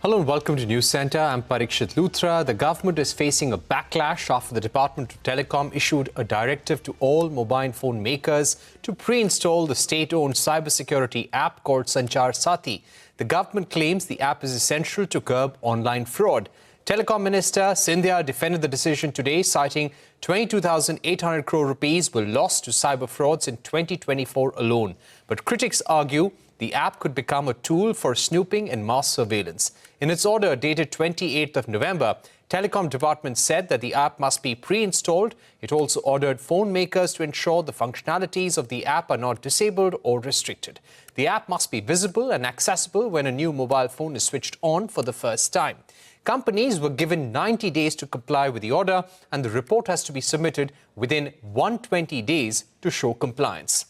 Hello and welcome to Newscentre. I'm Parikshit. Luthra. The government is facing a backlash after the Department of Telecom issued a directive to all mobile phone makers to pre-install the state-owned cybersecurity app called Sanchar Saathi. The government claims the app is essential to curb online fraud. Telecom Minister Scindia defended the decision today, citing 22,800 crore rupees were lost to cyber frauds in 2024 alone. But critics argue the app could become a tool for snooping and mass surveillance. In its order dated 28th of November, Telecom Department said that the app must be pre-installed. It also ordered phone makers to ensure the functionalities of the app are not disabled or restricted. The app must be visible and accessible when a new mobile phone is switched on for the first time. Companies were given 90 days to comply with the order, and the report has to be submitted within 120 days to show compliance.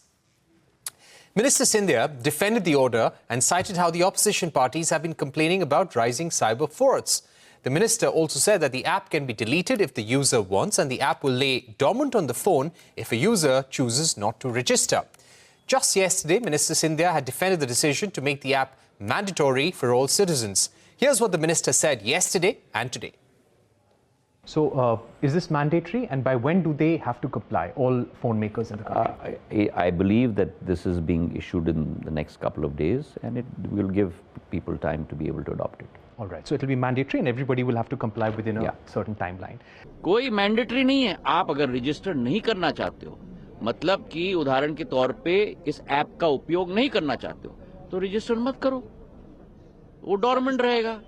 Minister Scindia defended the order and cited how the opposition parties have been complaining about rising cyber frauds. The minister also said that the app can be deleted if the user wants, and the app will lay dormant on the phone if a user chooses not to register. Just yesterday, Minister Scindia had defended the decision to make the app mandatory for all citizens. Here's what the minister said yesterday and today. So, is this mandatory, and by when do they have to comply, all phone makers in the country? I believe that this is being issued in the next couple of days, and it will give people time to be able to adopt it. All right, so it will be mandatory and everybody will have to comply within a certain timeline. कोई mandatory नहीं है. आप अगर register नहीं करना चाहते हो, मतलब कि उदाहरण के तौर पे इस ऐप का उपयोग नहीं करना चाहते हो, तो register मत करो. वो dormant रहेगा.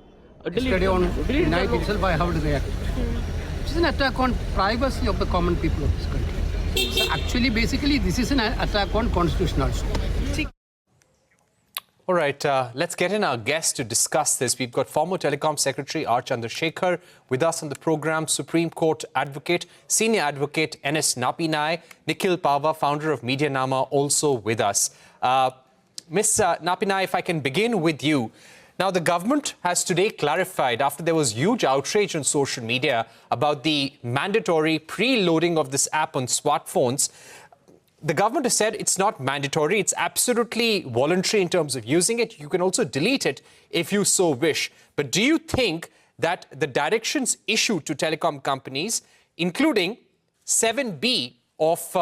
Delete itself by how to react. It is an attack on privacy of the common people of this country. So actually, basically, this is an attack on constitution also. All right, let's get in our guests to discuss this. We've got former Telecom Secretary R. Chandrashekhar with us on the program, Supreme Court Advocate, Senior Advocate N.S. Nappinai, Nikhil Pahwa, founder of MediaNama, also with us. Ms. Nappinai, if I can begin with you. Now, the government has today clarified, after there was huge outrage on social media about the mandatory preloading of this app on smartphones, the government has said it's not mandatory, it's absolutely voluntary in terms of using it. You can also delete it if you so wish. But do you think that the directions issued to telecom companies, including 7B of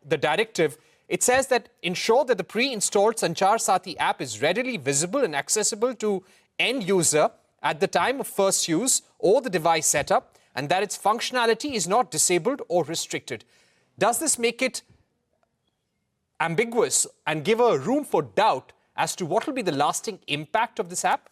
the directive, it says that ensure that the pre-installed Sanchar Saathi app is readily visible and accessible to end user at the time of first use or the device setup, and that its functionality is not disabled or restricted. Does this make it ambiguous and give a room for doubt as to what will be the lasting impact of this app?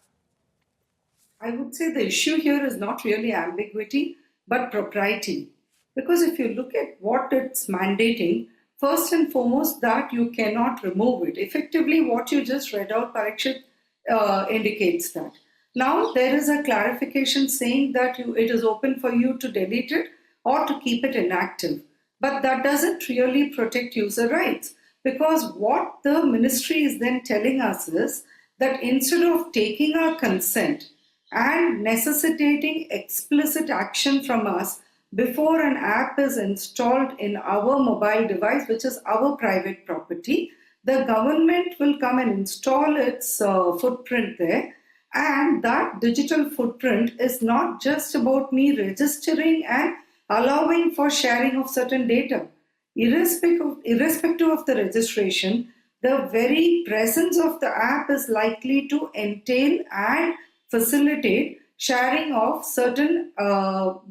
I would say the issue here is not really ambiguity, but propriety. Because if you look at what it's mandating, first and foremost, that you cannot remove it. Effectively, what you just read out, Parikshit, indicates that. Now, there is a clarification saying that it is open for you to delete it or to keep it inactive. But that doesn't really protect user rights, because what the ministry is then telling us is that instead of taking our consent and necessitating explicit action from us before an app is installed in our mobile device, which is our private property, the government will come and install its footprint there. And that digital footprint is not just about me registering and allowing for sharing of certain data. Irrespective of the registration, the very presence of the app is likely to entail and facilitate sharing of certain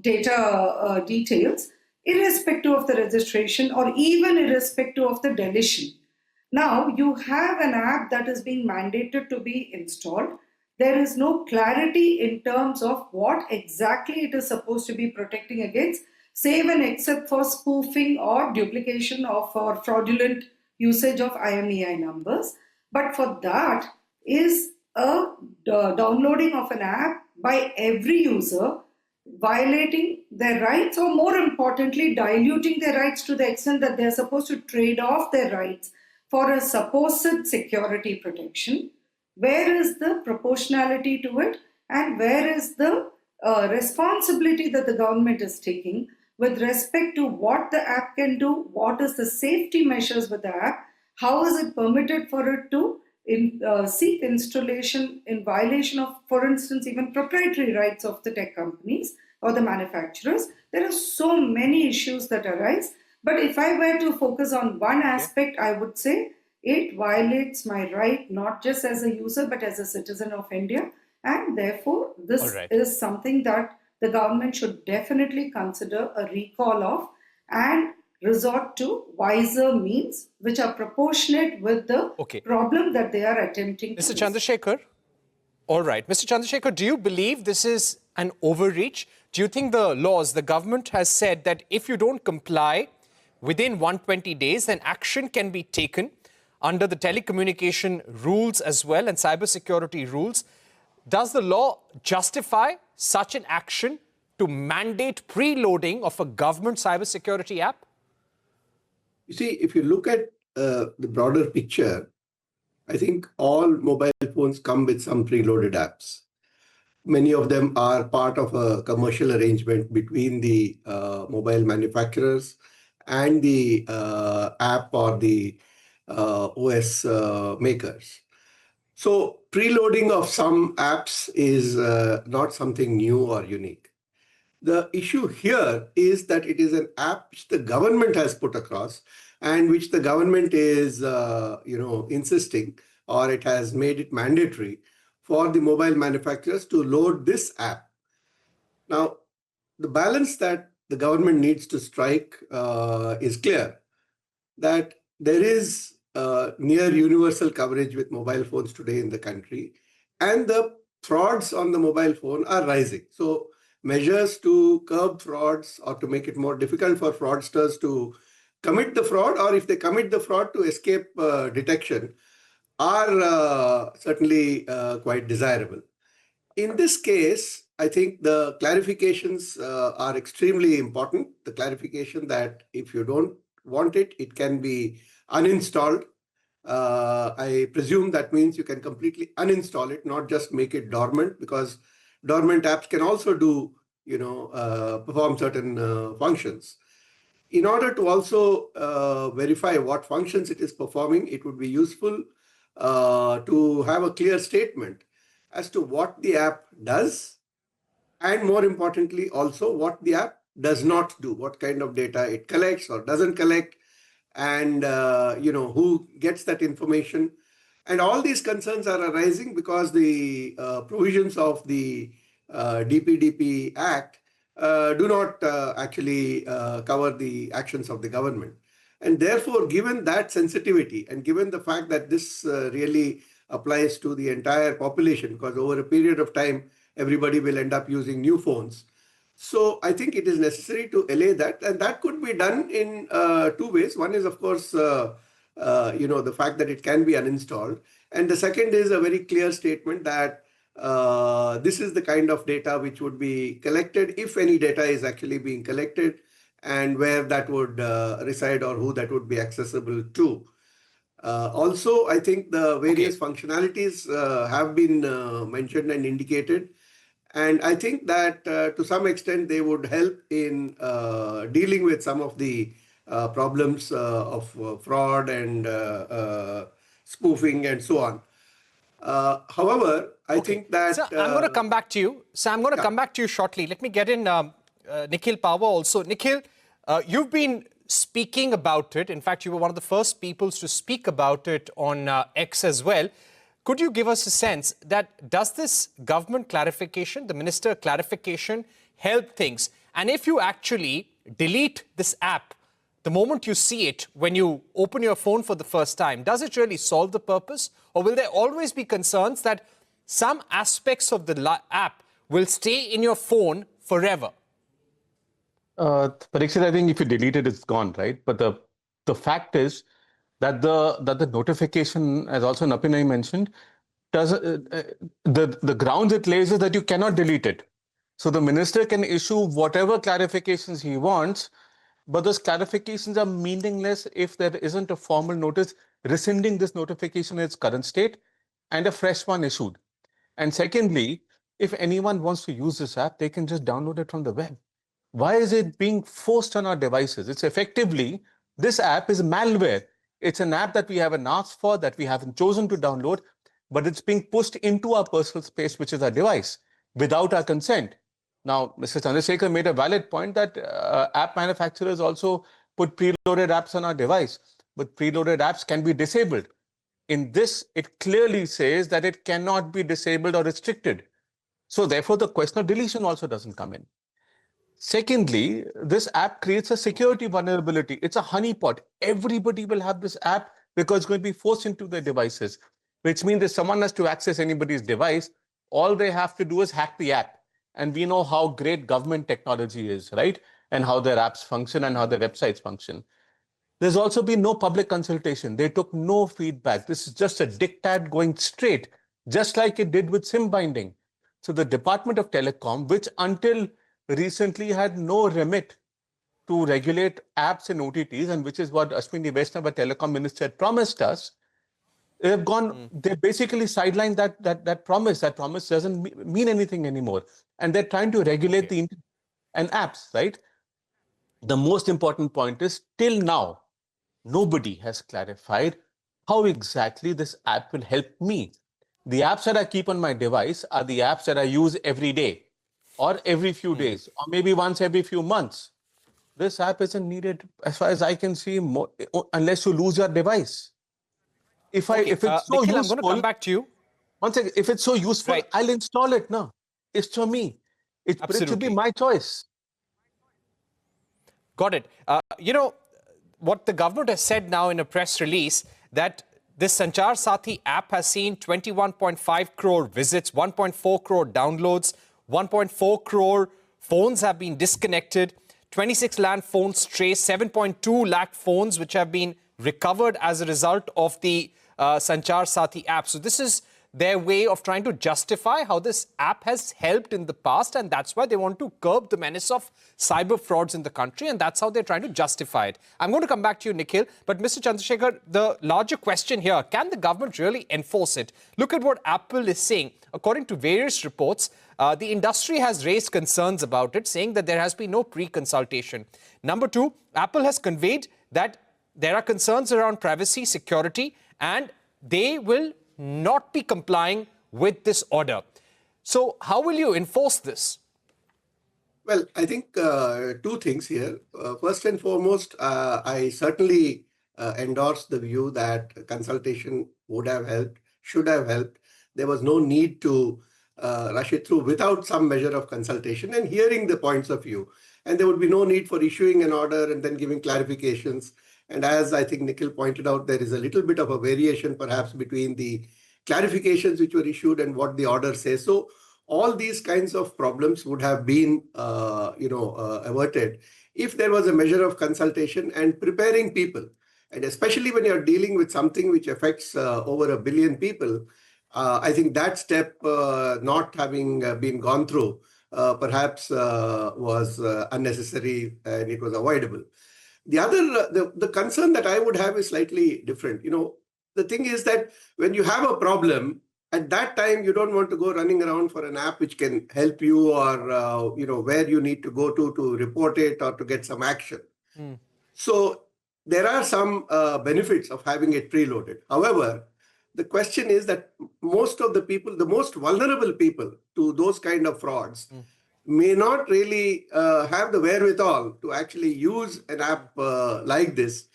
data details, irrespective of the registration or even irrespective of the deletion. Now, you have an app that is being mandated to be installed. There is no clarity in terms of what exactly it is supposed to be protecting against, save and except for spoofing or duplication of or fraudulent usage of IMEI numbers. But for that is a downloading of an app by every user, violating their rights, or more importantly, diluting their rights to the extent that they're supposed to trade off their rights for a supposed security protection. Where is the proportionality to it, and where is the responsibility that the government is taking with respect to what the app can do, what is the safety measures with the app, how is it permitted for it to seek installation in violation of, for instance, even proprietary rights of the tech companies or the manufacturers. There are so many issues that arise. But if I were to focus on one aspect, I would say it violates my right not just as a user but as a citizen of India. And therefore, this is something that the government should definitely consider a recall of and resort to wiser means which are proportionate with the problem that they are attempting to Mr. Chandrashekhar, all right. Mr. Chandrashekhar, do you believe this is an overreach? Do you think the laws, the government has said that if you don't comply within 120 days, then action can be taken under the telecommunication rules as well and cybersecurity rules? Does the law justify such an action to mandate preloading of a government cybersecurity app? You see, if you look at the broader picture, I think all mobile phones come with some preloaded apps. Many of them are part of a commercial arrangement between the mobile manufacturers and the app or the OS makers. So preloading of some apps is not something new or unique. The issue here is that it is an app which the government has put across and which the government is, insisting, or it has made it mandatory for the mobile manufacturers to load this app. Now, the balance that the government needs to strike is clear, that there is near universal coverage with mobile phones today in the country, and the frauds on the mobile phone are rising. So measures to curb frauds or to make it more difficult for fraudsters to commit the fraud, or if they commit the fraud, to escape detection, are certainly quite desirable. In this case, I think the clarifications are extremely important. The clarification that if you don't want it, it can be uninstalled. I presume that means you can completely uninstall it, not just make it dormant, because dormant apps can also do, perform certain functions. In order to also verify what functions it is performing, it would be useful to have a clear statement as to what the app does, and more importantly, also what the app does not do, what kind of data it collects or doesn't collect, and who gets that information. And all these concerns are arising because the provisions of the DPDP Act do not actually cover the actions of the government. And therefore, given that sensitivity and given the fact that this really applies to the entire population, because over a period of time, everybody will end up using new phones. So I think it is necessary to allay that, and that could be done in two ways. One is, of course, the fact that it can be uninstalled. And the second is a very clear statement that this is the kind of data which would be collected, if any data is actually being collected, and where that would reside or who that would be accessible to. Also, I think the various functionalities have been mentioned and indicated. And I think that to some extent they would help in dealing with some of the problems of fraud and spoofing and so on. However, I think that... Sir, I'm going to come back to you. So I'm going to come back to you shortly. Let me get in Nikhil Pahwa also. Nikhil, you've been speaking about it. In fact, you were one of the first people to speak about it on X as well. Could you give us a sense that does this government clarification, the minister clarification, help things? And if you actually delete this app the moment you see it when you open your phone for the first time, does it really solve the purpose? Or will there always be concerns that some aspects of the app will stay in your phone forever? Parikshit, I think if you delete it, it's gone, right? But the fact is that the notification, as also Nappinai mentioned, does the grounds it lays is that you cannot delete it. So the minister can issue whatever clarifications he wants, but those clarifications are meaningless if there isn't a formal notice rescinding this notification in its current state and a fresh one issued. And secondly, if anyone wants to use this app, they can just download it from the web. Why is it being forced on our devices? It's effectively, this app is malware. It's an app that we haven't asked for, that we haven't chosen to download, but it's being pushed into our personal space, which is our device, without our consent. Now, Mr. Chandrashekhar made a valid point that app manufacturers also put preloaded apps on our device, but preloaded apps can be disabled. In this, it clearly says that it cannot be disabled or restricted. So therefore, the question of deletion also doesn't come in. Secondly, this app creates a security vulnerability. It's a honeypot. Everybody will have this app because it's going to be forced into their devices, which means if someone has to access anybody's device, all they have to do is hack the app. And we know how great government technology is, right? And how their apps function and how their websites function. There's also been no public consultation. They took no feedback. This is just a diktat going straight, just like it did with SIM binding. So the Department of Telecom, which until recently had no remit to regulate apps and OTTs, and which is what Ashwini Vaishnav, Telecom Minister, had promised us, they've gone, they basically sidelined that promise. That promise doesn't mean anything anymore. And they're trying to regulate the internet and apps, right? The most important point is, till now, nobody has clarified how exactly this app will help me. The apps that I keep on my device are the apps that I use every day or every few days or maybe once every few months. This app isn't needed, as far as I can see, unless you lose your device. If it's so Nikhil, useful, I'm going to come back to you. One second, if it's so useful, Right. I'll install it now. It's for me. It should be my choice. Got it. You know, what the government has said now in a press release, that this Sanchar Saathi app has seen 21.5 crore visits, 1.4 crore downloads, 1.4 crore phones have been disconnected, 26 lakh phones traced, 7.2 lakh phones which have been recovered as a result of the Sanchar Saathi app. So this is their way of trying to justify how this app has helped in the past, and that's why they want to curb the menace of cyber frauds in the country, and that's how they're trying to justify it. I'm going to come back to you, Nikhil, but Mr. Chandrashekhar, the larger question here, can the government really enforce it? Look at what Apple is saying. According to various reports, the industry has raised concerns about it, saying that there has been no pre-consultation. Number two, Apple has conveyed that there are concerns around privacy, security, and they will not be complying with this order. So how will you enforce this? Well, I think two things here. First and foremost, I certainly endorse the view that consultation would have helped, should have helped. There was no need to rush it through without some measure of consultation and hearing the points of view. And there would be no need for issuing an order and then giving clarifications. And as I think Nikhil pointed out, there is a little bit of a variation perhaps between the clarifications which were issued and what the order says. So all these kinds of problems would have been averted if there was a measure of consultation and preparing people. And especially when you're dealing with something which affects over 1 billion people, I think that step not having been gone through perhaps was unnecessary and it was avoidable. The other, the concern that I would have is slightly different. You know, the thing is that when you have a problem, at that time, you don't want to go running around for an app which can help you or, where you need to go to report it or to get some action. So there are some benefits of having it preloaded. However, the question is that most of the people, the most vulnerable people to those kind of frauds, may not really have the wherewithal to actually use an app like this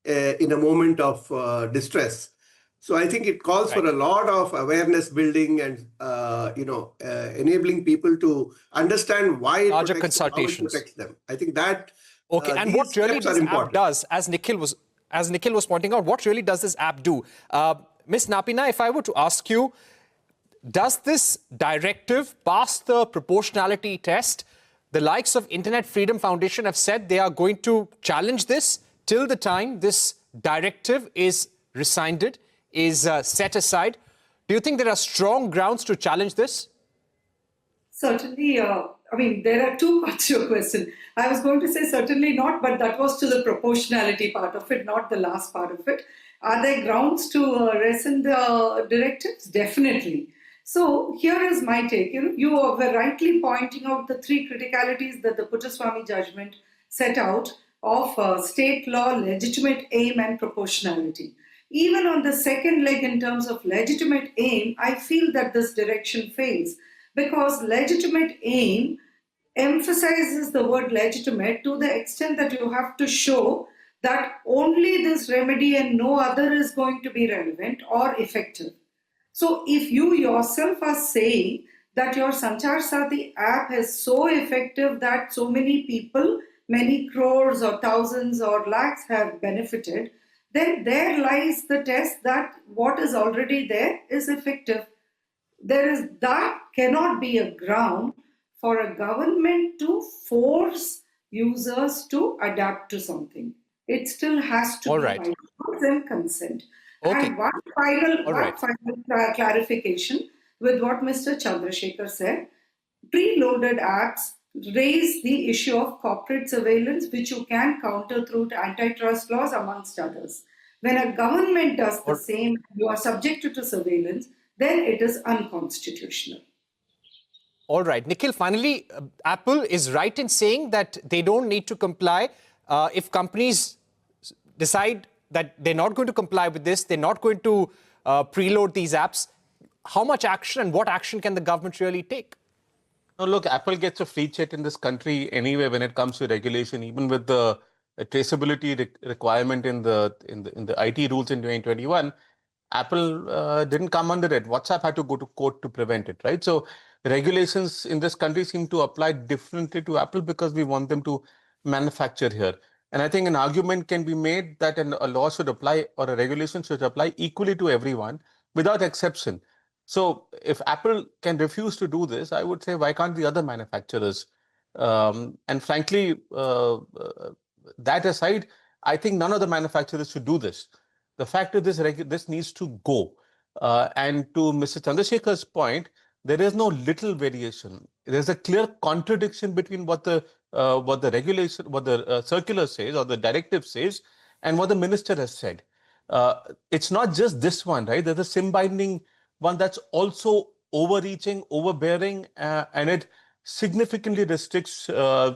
in a moment of distress. So I think it calls for a lot of awareness building and enabling people to understand why it protects them, how it protects them. I think that and what really this app does, as Nikhil was pointing out, what really does this app do? Ms. Nappinai, if I were to ask you, does this directive pass the proportionality test? The likes of Internet Freedom Foundation have said they are going to challenge this till the time this directive is rescinded, is set aside. Do you think there are strong grounds to challenge this? Certainly. There are two parts to your question. I was going to say certainly not, but that was to the proportionality part of it, not the last part of it. Are there grounds to rescind the directives? Definitely. So here is my take. You were rightly pointing out the three criticalities that the Puttaswamy judgment set out of state law, legitimate aim and proportionality. Even on the second leg in terms of legitimate aim, I feel that this direction fails, because legitimate aim emphasizes the word legitimate to the extent that you have to show that only this remedy and no other is going to be relevant or effective. So if you yourself are saying that your Sanchar Saathi app is so effective that so many people, many crores or thousands or lakhs have benefited, then there lies the test that what is already there is effective. That cannot be a ground for a government to force users to adapt to something. It still has to All be right. by them consent. Okay. And one final right. clarification with what Mr. Chandrashekhar said. Preloaded apps raise the issue of corporate surveillance, which you can counter through antitrust laws, amongst others. When a government does the same, you are subjected to surveillance, then it is unconstitutional. All right. Nikhil, finally, Apple is right in saying that they don't need to comply. If companies decide that they're not going to comply with this, they're not going to preload these apps, how much action and what action can the government really take? No, look, Apple gets a free check in this country anyway when it comes to regulation, even with the traceability requirement in the IT rules in 2021. Apple didn't come under it. WhatsApp had to go to court to prevent it, right? So regulations in this country seem to apply differently to Apple because we want them to manufacture here. And I think an argument can be made that a law should apply or a regulation should apply equally to everyone without exception. So if Apple can refuse to do this, I would say, why can't the other manufacturers? And frankly, that aside, I think none of the manufacturers should do this. The fact is this needs to go. And to Mr. Chandrasekhar's point, there is no little variation. There's a clear contradiction between what the regulation, what the circular says or the directive says, and what the minister has said. It's not just this one, right? There's a sim-binding one that's also overreaching, overbearing, and it significantly restricts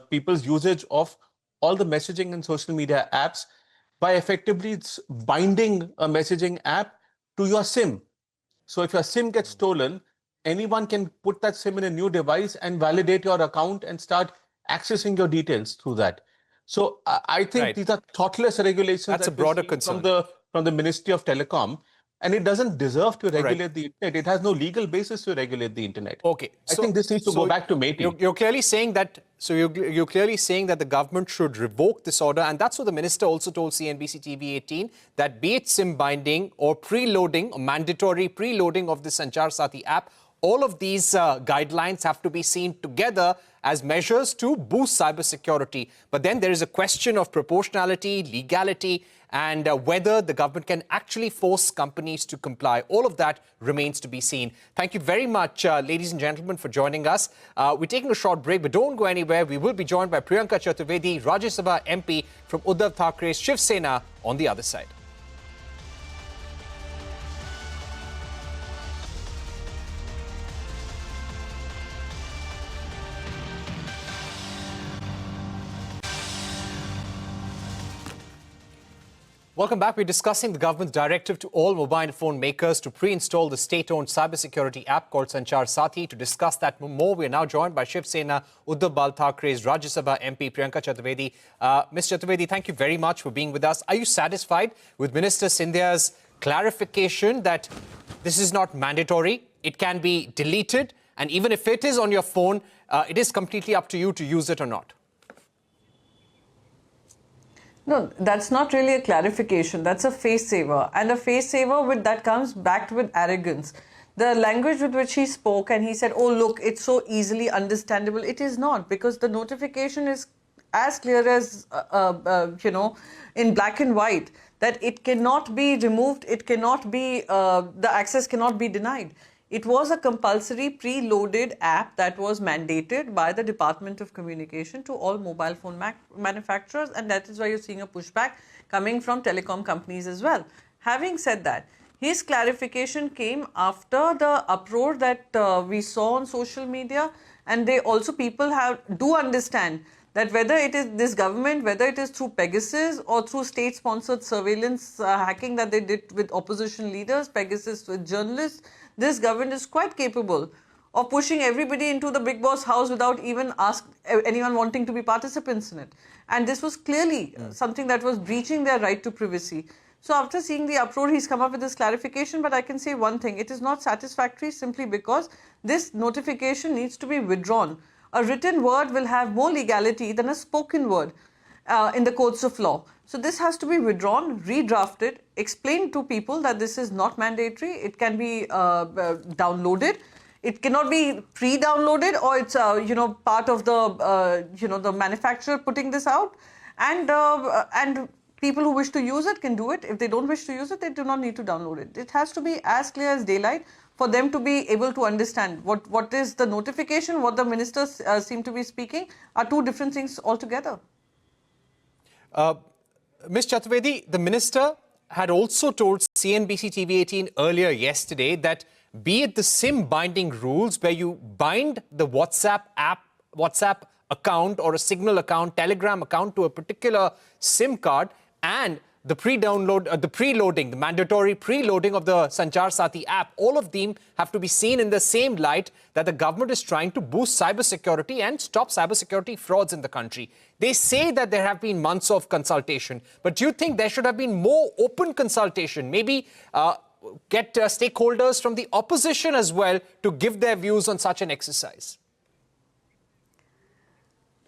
people's usage of all the messaging and social media apps by effectively binding a messaging app to your SIM. So if your SIM gets stolen, anyone can put that SIM in a new device and validate your account and start accessing your details through that. So I think these are thoughtless regulations. That's a broader concern from the Ministry of Telecom, and it doesn't deserve to regulate the internet. It has no legal basis to regulate the internet. Okay, I think this needs to go back to Meti. You're clearly saying that. So you're clearly saying that the government should revoke this order, and that's what the minister also told CNBC-TV18, that be it SIM binding or preloading, or mandatory preloading of the Sanchar Saathi app, all of these guidelines have to be seen together as measures to boost cybersecurity. But then there is a question of proportionality, legality, and whether the government can actually force companies to comply. All of that remains to be seen. Thank you very much, ladies and gentlemen, for joining us. We're taking a short break, but don't go anywhere. We will be joined by Priyanka Chaturvedi, Rajya Sabha MP from Uddhav Thackeray's Shiv Sena on the other side. Welcome back. We're discussing the government's directive to all mobile phone makers to pre-install the state-owned cybersecurity app called Sanchar Saathi. To discuss that more, we are now joined by Shiv Sena, Uddhav Thackeray's Rajya Sabha MP Priyanka Chaturvedi. Ms. Chaturvedi, thank you very much for being with us. Are you satisfied with Minister Scindia's clarification that this is not mandatory, it can be deleted, and even if it is on your phone, it is completely up to you to use it or not? No, that's not really a clarification. That's a face saver. And a face saver that comes backed with arrogance. The language with which he spoke, and he said, oh, look, it's so easily understandable. It is not, because the notification is as clear as, in black and white, that it cannot be removed. It cannot be, the access cannot be denied. It was a compulsory pre-loaded app that was mandated by the Department of Communication to all mobile phone manufacturers, and that is why you're seeing a pushback coming from telecom companies as well. Having said that, his clarification came after the uproar that we saw on social media, and people do understand that whether it is this government, whether it is through Pegasus or through state-sponsored surveillance hacking that they did with opposition leaders, Pegasus with journalists, this government is quite capable of pushing everybody into the big boss house without even anyone wanting to be participants in it. And this was clearly something that was breaching their right to privacy. So after seeing the uproar, he's come up with this clarification, but I can say one thing, it is not satisfactory simply because this notification needs to be withdrawn. A written word will have more legality than a spoken word in the courts of law. So this has to be withdrawn, redrafted, explained to people that this is not mandatory, it can be downloaded. It cannot be pre-downloaded, or it's part of the the manufacturer putting this out, and people who wish to use it can do it. If they don't wish to use it, they do not need to download it. It has to be as clear as daylight for them to be able to understand what is the notification, what the ministers seem to be speaking are two different things altogether. Ms. Chaturvedi, the minister had also told CNBC-TV18 earlier yesterday that be it the SIM binding rules where you bind the WhatsApp account or a Signal account, Telegram account to a particular SIM card, and the preloading, the mandatory preloading of the Sanchar Saathi app, all of them have to be seen in the same light that the government is trying to boost cybersecurity and stop cybersecurity frauds in the country. They say that there have been months of consultation, but do you think there should have been more open consultation? Maybe get stakeholders from the opposition as well to give their views on such an exercise?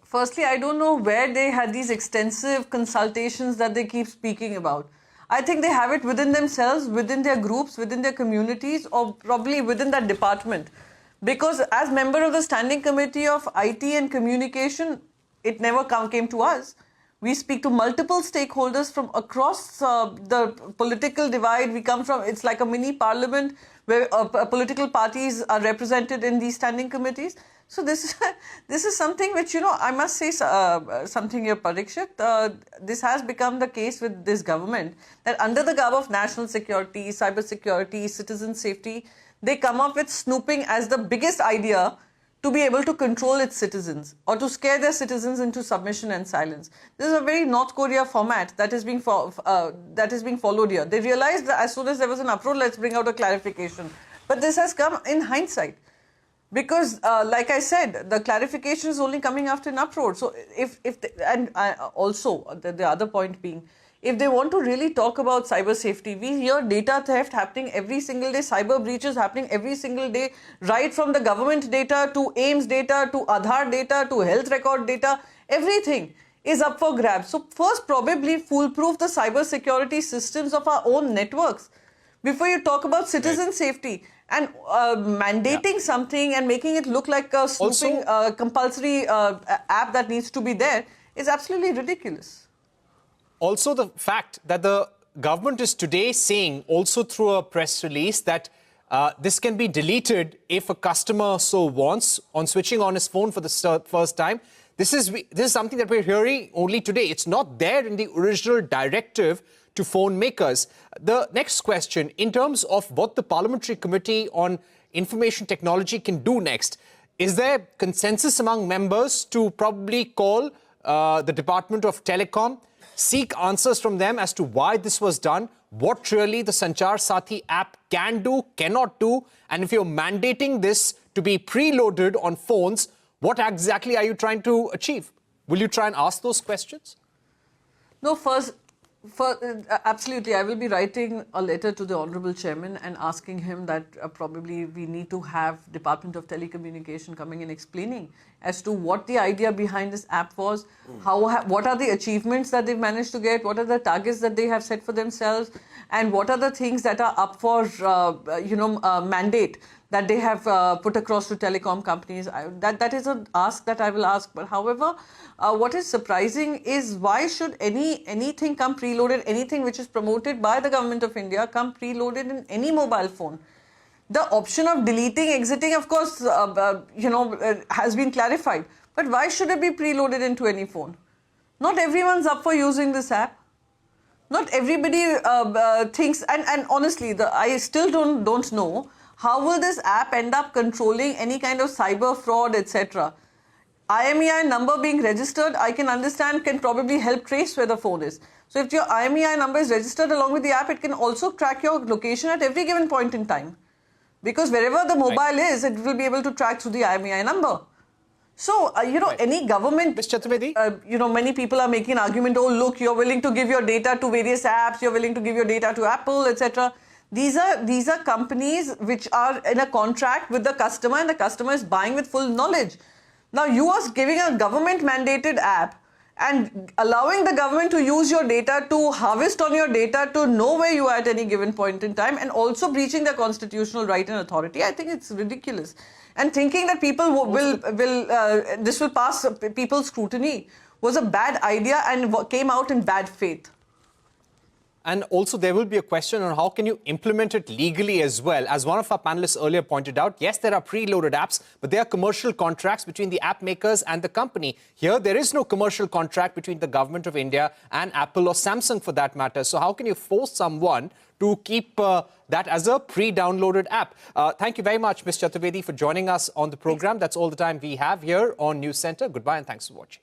Firstly, I don't know where they had these extensive consultations that they keep speaking about. I think they have it within themselves, within their groups, within their communities, or probably within that department. Because as member of the Standing Committee of IT and Communication, it never came to us. We speak to multiple stakeholders from across the political divide. We come from, it's like a mini parliament where political parties are represented in these standing committees. So this is something which, I must say something here, Parikshit. This has become the case with this government, that under the garb of national security, cybersecurity, citizen safety, they come up with snooping as the biggest idea to be able to control its citizens or to scare their citizens into submission and silence. This is a very North Korea format that is being followed here. They realized that as soon as there was an uproar, let's bring out a clarification. But this has come in hindsight. Because, like I said, the clarification is only coming after an uproar. So, also the other point being, if they want to really talk about cyber safety, we hear data theft happening every single day, cyber breaches happening every single day, right from the government data to AIMS data to Aadhaar data to health record data, everything is up for grabs. So, first probably foolproof the cyber security systems of our own networks before you talk about citizen safety. And mandating something and making it look like a snooping compulsory app that needs to be there is absolutely ridiculous. Also, the fact that the government is today saying, also through a press release, that this can be deleted if a customer so wants on switching on his phone for the first time. This is something that we're hearing only today. It's not there in the original directive to phone makers. The next question, in terms of what the Parliamentary Committee on Information Technology can do next, is there consensus among members to probably call the Department of Telecom, seek answers from them as to why this was done, what really the Sanchar Saathi app can do, cannot do, and if you're mandating this to be preloaded on phones, what exactly are you trying to achieve? Will you try and ask those questions? No, absolutely. I will be writing a letter to the Honourable Chairman and asking him that probably we need to have Department of Telecommunication coming and explaining as to what the idea behind this app was, what are the achievements that they've managed to get, what are the targets that they have set for themselves, and what are the things that are up for, mandate that they have put across to telecom companies. That is an ask that I will ask. But however, what is surprising is why should anything come preloaded, anything which is promoted by the Government of India come preloaded in any mobile phone? The option of deleting, exiting, of course, has been clarified. But why should it be preloaded into any phone? Not everyone's up for using this app. Not everybody thinks, and honestly, I still don't know how will this app end up controlling any kind of cyber fraud, etc. IMEI number being registered, I can understand, can probably help trace where the phone is. So if your IMEI number is registered along with the app, it can also track your location at every given point in time. Because wherever the mobile is, it will be able to track through the IMEI number. So, any government, Ms. Chaturvedi? Many people are making an argument, oh, look, you're willing to give your data to various apps, you're willing to give your data to Apple, etc. These are companies which are in a contract with the customer, and the customer is buying with full knowledge. Now, you are giving a government-mandated app and allowing the government to use your data, to harvest on your data, to know where you are at any given point in time, and also breaching their constitutional right and authority. I think it's ridiculous. And thinking that people this will pass people's scrutiny was a bad idea and came out in bad faith. And also there will be a question on how can you implement it legally as well. As one of our panelists earlier pointed out, yes, there are preloaded apps, but there are commercial contracts between the app makers and the company. Here, there is no commercial contract between the government of India and Apple or Samsung for that matter. So how can you force someone to keep that as a pre-downloaded app? Thank you very much, Ms. Chaturvedi, for joining us on the program. That's all the time we have here on Newscentre. Goodbye and thanks for watching.